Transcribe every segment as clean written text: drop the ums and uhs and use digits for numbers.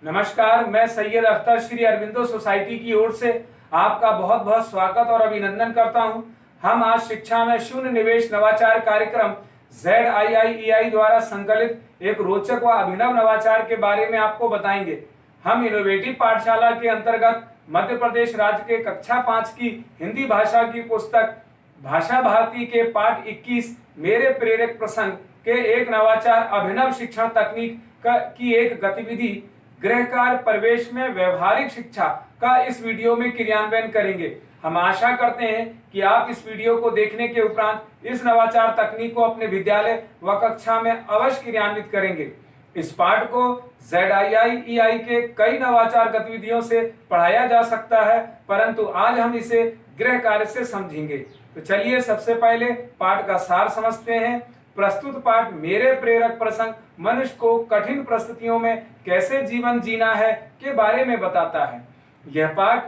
नमस्कार, मैं सैयद अख्तर श्री अरविंदो सोसाइटी की ओर से आपका बहुत बहुत स्वागत और अभिनंदन करता हूं। हम आज शिक्षा में शून्य निवेश नवाचार कार्यक्रम ZIIEI द्वारा संकलित एक रोचक व अभिनव नवाचार के बारे में आपको बताएंगे। हम इनोवेटिव पाठशाला के अंतर्गत मध्य प्रदेश राज्य के कक्षा 5 की हिंदी भाषा की पुस्तक भाषा भारती के पाठ 21 मेरे प्रेरक प्रसंग के एक नवाचार अभिनव शिक्षण तकनीक की एक गतिविधि गृह कार्य प्रवेश में व्यवहारिक शिक्षा का इस वीडियो में क्रियान्वयन करेंगे। हम आशा करते हैं कि आप इस वीडियो को देखने के उपरांत इस नवाचार तकनीक को अपने विद्यालय व कक्षा में अवश्य क्रियान्वित करेंगे। इस पाठ को ZIIEI के कई नवाचार गतिविधियों से पढ़ाया जा सकता है, परंतु आज हम इसे गृह कार्य से समझेंगे। तो चलिए सबसे पहले पाठ का सार समझते हैं। प्रस्तुत पाठ मेरे प्रेरक प्रसंग मनुष्य को कठिन परिस्थितियों में कैसे जीवन जीना है के बारे में बताता है। यह पाठ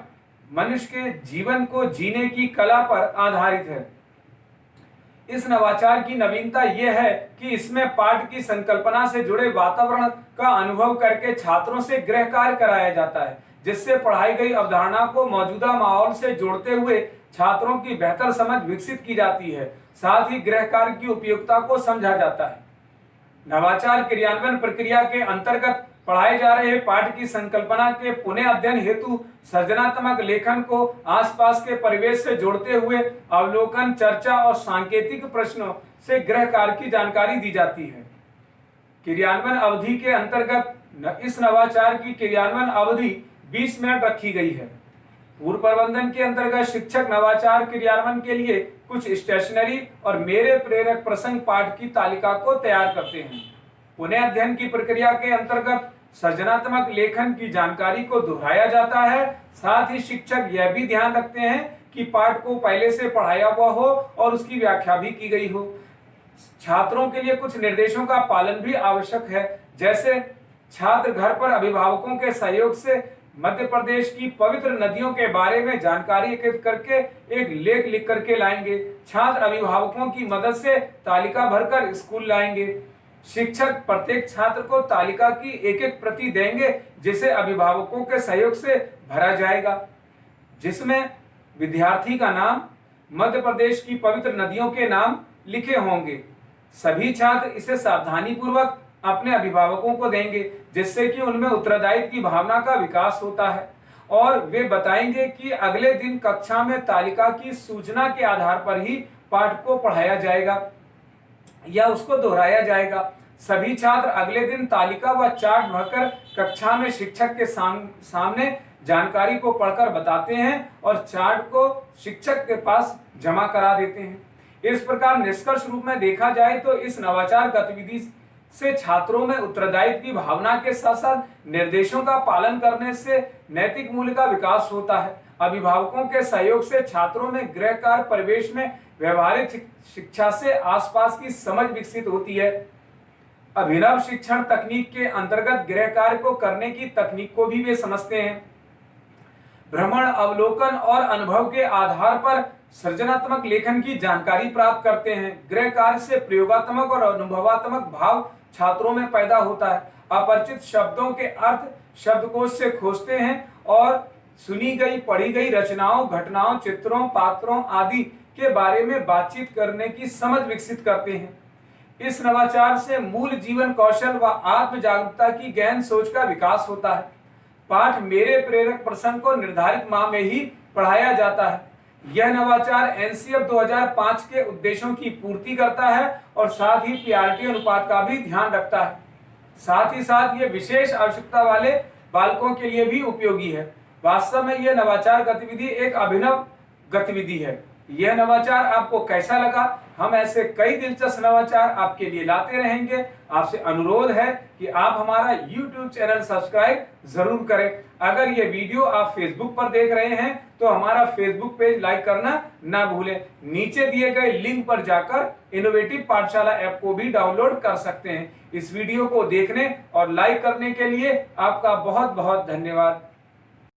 मनुष्य के जीवन को जीने की कला पर आधारित है। इस नवाचार की नवीनता यह है कि इसमें पाठ की संकल्पना से जुड़े वातावरण का अनुभव करके छात्रों से गृह कार्य कराया जाता है, जिससे पढ़ाई गई अवधारणा को मौजूदा माहौल से जोड़ते हुए छात्रों की बेहतर समझ विकसित की जाती है। साथ ही गृह कार्य की उपयोगिता को समझा जाता है। नवाचार क्रियान्वयन प्रक्रिया के अंतर्गत पढ़ाए जा रहे पाठ की संकल्पना के पुनः अध्ययन हेतु सृजनात्मक लेखन को आसपास के परिवेश से जोड़ते हुए अवलोकन, चर्चा और सांकेतिक प्रश्नों से गृह कार्य की जानकारी दी जाती है। क्रियान्वयन अवधि के अंतर्गत इस नवाचार की क्रियान्वयन अवधि 20 मिनट रखी गई है। पूर्व प्रबंधन के अंतर्गत शिक्षक नवाचार क्रियान्वयन के लिए कुछ स्टेशनरी और मेरे प्रेरक प्रसंग पाठ की तालिका को तैयार करते हैं। पुनः अध्ययन की प्रक्रिया के अंतर्गत सृजनात्मक लेखन की जानकारी को दोहराया जाता है। साथ ही शिक्षक यह भी ध्यान रखते हैं कि पाठ को पहले से पढ़ाया हुआ हो और उसकी व्याख्या भी की गई हो। छात्रों के लिए कुछ निर्देशों का पालन भी आवश्यक है, जैसे छात्र घर पर अभिभावकों के सहयोग से मध्य प्रदेश की पवित्र नदियों के बारे में जानकारी एकत्रित करके एक लेख लिख करके लाएंगे। छात्र अभिभावकों की मदद से तालिका भरकर स्कूल लाएंगे। शिक्षक प्रत्येक छात्र को तालिका की एक एक प्रति देंगे, जिसे अभिभावकों के सहयोग से भरा जाएगा, जिसमें विद्यार्थी का नाम, मध्य प्रदेश की पवित्र नदियों के नाम लिखे होंगे। सभी छात्र इसे सावधानी पूर्वक अपने अभिभावकों को देंगे, जिससे कि उनमें उत्तरदायित्व की भावना का विकास होता है और वे बताएंगे कि अगले दिन कक्षा में तालिका की सूचना के आधार पर ही पाठ को पढ़ाया जाएगा या उसको दोहराया जाएगा। सभी छात्र अगले दिन तालिका व चार्ट भरकर कक्षा में शिक्षक के सामने जानकारी को पढ़कर बताते हैं और चार्ट को शिक्षक के पास जमा करा देते हैं। इस प्रकार निष्कर्ष रूप में देखा जाए तो इस नवाचार गतिविधि से छात्रों में उत्तरदायित्व की भावना के साथ साथ निर्देशों का पालन करने से नैतिक मूल्य का विकास होता है। अभिभावकों के सहयोग से छात्रों में गृह कार्य परिवेश में व्यवहारिक शिक्षा से आसपास की समझ विकसित होती है। अभिनव शिक्षण तकनीक के अंतर्गत गृह कार्य को करने की तकनीक को भी वे समझते हैं। भ्रमण, अवलोकन और अनुभव के आधार पर सृजनात्मक लेखन की जानकारी प्राप्त करते हैं। गृह कार्य से प्रयोगात्मक और अनुभवात्मक भाव छात्रों में पैदा होता है। अपरिचित शब्दों के अर्थ शब्दकोश से खोजते हैं और सुनी गई, पढ़ी गई रचनाओं, घटनाओं, चित्रों, पात्रों आदि के बारे में बातचीत करने की समझ विकसित करते हैं। इस नवाचार से मूल जीवन कौशल व आत्म जागरूकता की गहन सोच का विकास होता है। पाठ मेरे प्रेरक प्रसंग को निर्धारित माह में ही पढ़ाया जाता है। यह नवाचार NCF 2005 के उद्देश्यों की पूर्ति करता है और साथ ही PRT अनुपात का भी ध्यान रखता है। साथ ही साथ ये विशेष आवश्यकता वाले बालकों के लिए भी उपयोगी है। वास्तव में यह नवाचार गतिविधि एक अभिनव गतिविधि है। यह नवाचार आपको कैसा लगा? हम ऐसे कई दिलचस्प नवाचार आपके लिए लाते रहेंगे। आपसे अनुरोध है कि आप हमारा YouTube चैनल सब्सक्राइब जरूर करें। अगर ये वीडियो आप Facebook पर देख रहे हैं तो हमारा Facebook पेज लाइक करना ना भूलें। नीचे दिए गए लिंक पर जाकर इनोवेटिव पाठशाला ऐप को भी डाउनलोड कर सकते हैं। इस वीडियो को देखने और लाइक करने के लिए आपका बहुत बहुत धन्यवाद।